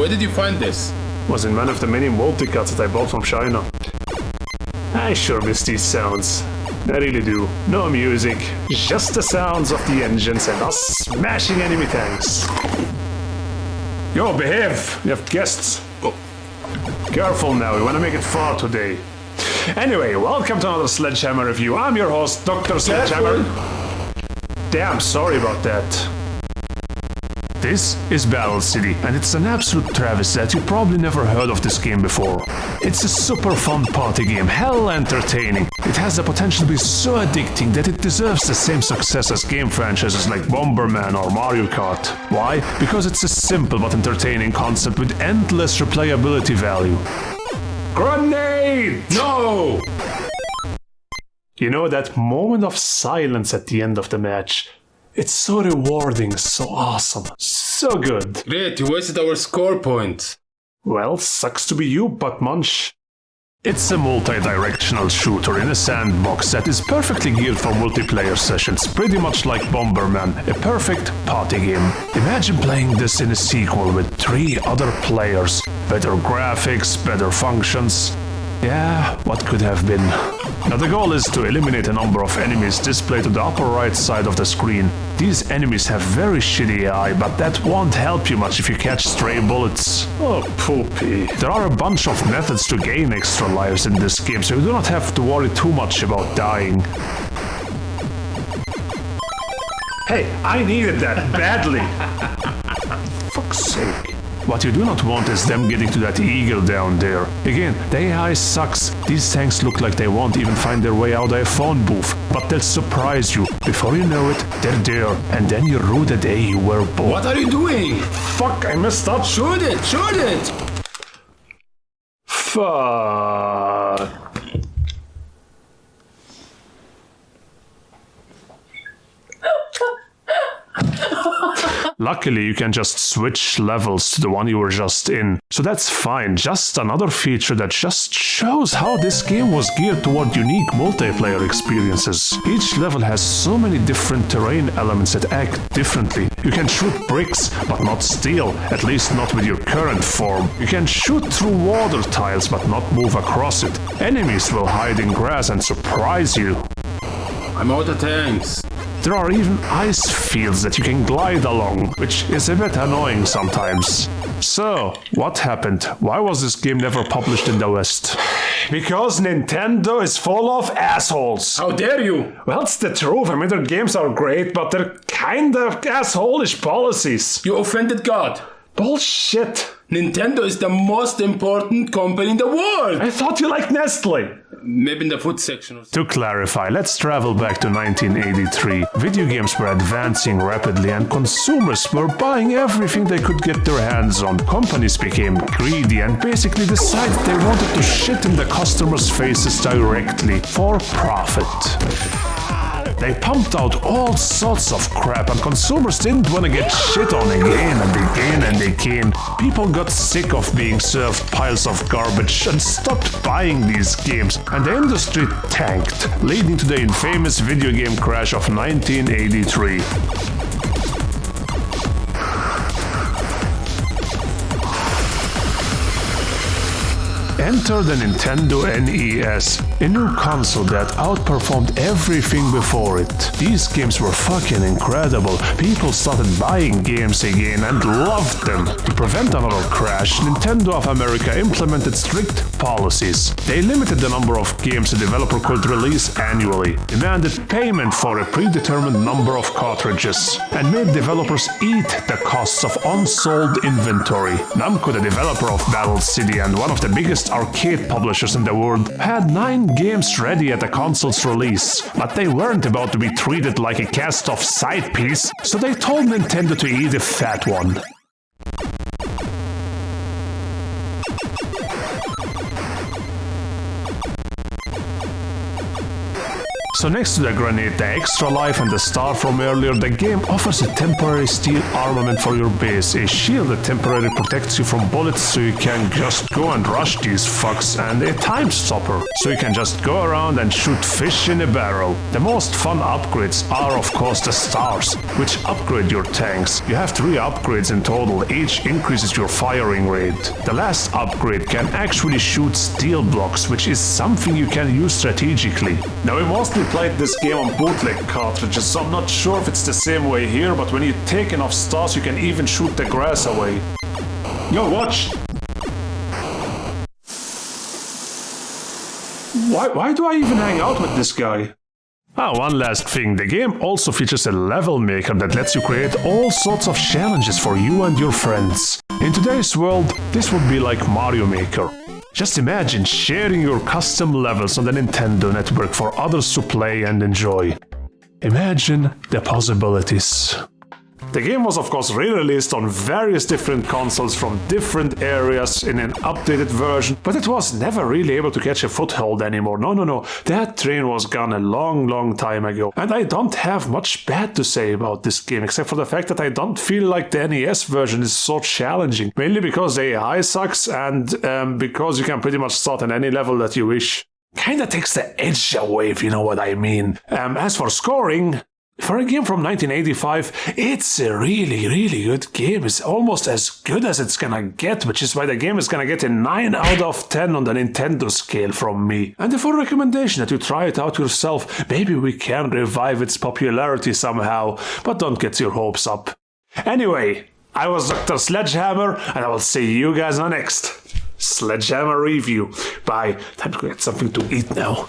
Where did you find this? Was in one of the many multi-cuts that I bought from China. I sure miss these sounds. I really do. No music, just the sounds of the engines and us smashing enemy tanks. Yo, behave! We have guests. Oh. Careful now, we want to make it far today. Anyway, welcome to another Sledgehammer review. I'm your host, Dr. Sledgehammer. Damn, sorry about that. This is Battle City, and it's an absolute travesty that you probably never heard of this game before. It's a super fun party game, hell entertaining. It has the potential to be so addicting that it deserves the same success as game franchises like Bomberman or Mario Kart. Why? Because it's a simple but entertaining concept with endless replayability value. Grenade! No! You know, that moment of silence at the end of the match? It's so rewarding, so awesome, so good. Great, you wasted our score points. Well, sucks to be you, but Munch. It's a multi-directional shooter in a sandbox that is perfectly geared for multiplayer sessions, pretty much like Bomberman, a perfect party game. Imagine playing this in a sequel with 3 other players. Better graphics, better functions. Yeah, what could have been. Now the goal is to eliminate a number of enemies displayed to the upper right side of the screen. These enemies have very shitty AI, but that won't help you much if you catch stray bullets. Oh, poopy. There are a bunch of methods to gain extra lives in this game, so you do not have to worry too much about dying. Hey, I needed that badly. Fuck's sake. What you do not want is them getting to that eagle down there. Again, the AI sucks. These tanks look like they won't even find their way out of a phone booth, but they'll surprise you. Before you know it, they're there, and then you rue the day you were born. What are you doing? Fuck, I messed up. Shoot it, shoot it! Fuck. Luckily, you can just switch levels to the one you were just in, so that's fine. Just another feature that just shows how this game was geared toward unique multiplayer experiences. Each level has so many different terrain elements that act differently. You can shoot bricks, but not steel, at least not with your current form. You can shoot through water tiles, but not move across it. Enemies will hide in grass and surprise you. I'm out of tanks. There are even ice fields that you can glide along, which is a bit annoying sometimes. So, what happened? Why was this game never published in the West? Because Nintendo is full of assholes. How dare you? Well, it's the truth. I mean, their games are great, but they're kind of assholish policies. You offended God. Bullshit. Nintendo is the most important company in the world. I thought you liked Nestle. Maybe in the food section or something. To clarify, let's travel back to 1983. Video games were advancing rapidly and consumers were buying everything they could get their hands on. Companies became greedy and basically decided they wanted to shit in the customers' faces directly for profit. They pumped out all sorts of crap and consumers didn't want to get shit on again and again and again. People got sick of being served piles of garbage and stopped buying these games, and the industry tanked, leading to the infamous video game crash of 1983. Enter the Nintendo NES, a new console that outperformed everything before it. These games were fucking incredible. People started buying games again and loved them. To prevent another crash, Nintendo of America implemented strict policies. They limited the number of games a developer could release annually, demanded payment for a predetermined number of cartridges, and made developers eat the costs of unsold inventory. Namco, the developer of Battle City and one of the biggest arcade publishers in the world, had 9 games ready at the console's release, but they weren't about to be treated like a cast-off side piece, so they told Nintendo to eat a fat one. So next to the grenade, the extra life and the star from earlier, the game offers a temporary steel armament for your base, a shield that temporarily protects you from bullets so you can just go and rush these fucks, and a time stopper so you can just go around and shoot fish in a barrel. The most fun upgrades are of course the stars, which upgrade your tanks. You have 3 upgrades in total, each increases your firing rate. The last upgrade can actually shoot steel blocks, which is something you can use strategically. Now we mostly played this game on bootleg cartridges, so I'm not sure if it's the same way here, but when you take enough stars you can even shoot the grass away. Yo, watch! Why do I even hang out with this guy? One last thing, the game also features a level maker that lets you create all sorts of challenges for you and your friends. In today's world, this would be like Mario Maker. Just imagine sharing your custom levels on the Nintendo network for others to play and enjoy. Imagine the possibilities. The game was of course re-released on various different consoles from different areas in an updated version, but it was never really able to catch a foothold anymore. No, that train was gone a long time ago. And I don't have much bad to say about this game, except for the fact that I don't feel like the NES version is so challenging. Mainly because the AI sucks and because you can pretty much start on any level that you wish. Kinda takes the edge away, if you know what I mean. As for scoring, for a game from 1985, it's a really good game. It's almost as good as it's gonna get, which is why the game is gonna get a 9 out of 10 on the Nintendo scale from me. And a full recommendation that you try it out yourself. Maybe we can revive its popularity somehow, but don't get your hopes up. Anyway, I was Dr. Sledgehammer, and I will see you guys on the next Sledgehammer review. Bye. Time to get something to eat now.